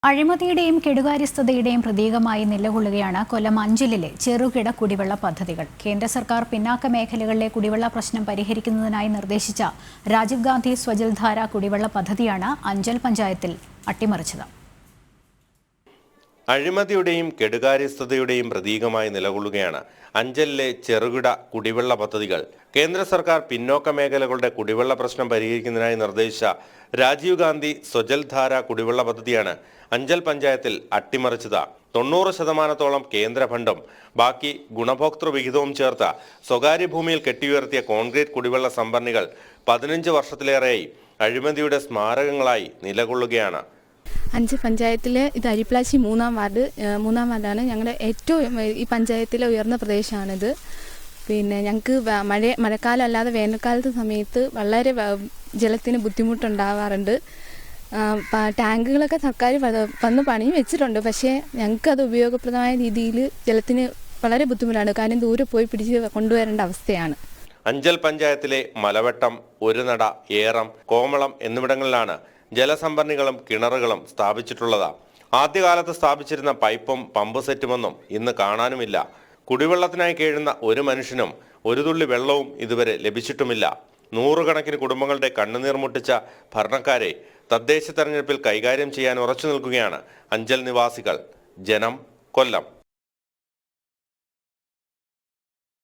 അഴിമതിയുടെയും കെടുകാര്യസ്ഥതയുടെയും പ്രതീകമായി നിലകൊള്ളുകയാണ് കൊല്ലം അഞ്ചലിലെ ചെറുകിട കുടിവെള്ള പദ്ധതികൾ. കേന്ദ്ര സർക്കാർ പിന്നാക്ക മേഖലകളിലെ കുടിവെള്ള പ്രശ്നം പരിഹരിക്കുന്നതിനായി നിർദ്ദേശിച്ച രാജീവ് ഗാന്ധി സ്വജൽധാര കുടിവെള്ള പദ്ധതിയാണ് അഞ്ചൽ പഞ്ചായത്തിൽ അട്ടിമറിച്ചത്. അഴിമതിയുടെയും കെടുകാര്യസ്ഥതയുടെയും പ്രതീകമായി നിലകൊള്ളുകയാണ് അഞ്ചലിലെ ചെറുകിട കുടിവെള്ള പദ്ധതികൾ. കേന്ദ്ര സർക്കാർ പിന്നോക്ക മേഖലകളുടെ കുടിവെള്ള പ്രശ്നം പരിഹരിക്കുന്നതിനായി നിർദ്ദേശിച്ച രാജീവ് ഗാന്ധി സ്വജൽധാര കുടിവെള്ള പദ്ധതിയാണ് അഞ്ചൽ പഞ്ചായത്തിൽ അട്ടിമറിച്ചത്. 90% കേന്ദ്ര ഫണ്ടും ബാക്കി ഗുണഭോക്തൃ വിഹിതവും ചേർത്ത് സ്വകാര്യ ഭൂമിയിൽ കെട്ടിയുയർത്തിയ കോൺക്രീറ്റ് കുടിവെള്ള സംഭരണികൾ 15 വർഷത്തിലേറെയായി അഴിമതിയുടെ സ്മാരകങ്ങളായി നിലകൊള്ളുകയാണ്. അഞ്ചൽ പഞ്ചായത്തിലെ ഇത് അരിപ്ലാശ്ശി മൂന്നാം വാർഡാണ്. ഞങ്ങളുടെ ഏറ്റവും ഈ പഞ്ചായത്തിലെ ഉയർന്ന പ്രദേശമാണിത്. പിന്നെ ഞങ്ങൾക്ക് മഴക്കാലം അല്ലാതെ വേനൽക്കാലത്തെ സമയത്ത് വളരെ ജലത്തിന് ബുദ്ധിമുട്ടുണ്ടാവാറുണ്ട്. ടാങ്കുകളൊക്കെ സർക്കാർ വന്ന് പണിയും വെച്ചിട്ടുണ്ട്. പക്ഷേ ഞങ്ങൾക്കത് ഉപയോഗപ്രദമായ രീതിയിൽ ജലത്തിന് വളരെ ബുദ്ധിമുട്ടാണ്. കാരണം ദൂരെ പോയി പിടിച്ച് കൊണ്ടുവരേണ്ട അവസ്ഥയാണ്. അഞ്ചൽ പഞ്ചായത്തിലെ മലവട്ടം, ഒരുനട, ഏറം, കോമളം എന്നിവിടങ്ങളിലാണ് ജലസംഭരണികളും കിണറുകളും സ്ഥാപിച്ചിട്ടുള്ളത്. ആദ്യകാലത്ത് സ്ഥാപിച്ചിരുന്ന പൈപ്പും പമ്പ് സെറ്റുമൊന്നും ഇന്ന് കാണാനുമില്ല. കുടിവെള്ളത്തിനായി കഴിയുന്ന ഒരു മനുഷ്യനും ഒരു തുള്ളി വെള്ളവും ഇതുവരെ ലഭിച്ചിട്ടുമില്ല. നൂറുകണക്കിന് കുടുംബങ്ങളുടെ കണ്ണുനീർ മുട്ടിച്ച ഭരണക്കാരെ തദ്ദേശ തെരഞ്ഞെടുപ്പിൽ കൈകാര്യം ചെയ്യാൻ ഉറച്ചു നിൽക്കുകയാണ് അഞ്ചൽ നിവാസികൾ. ജനം, കൊല്ലം.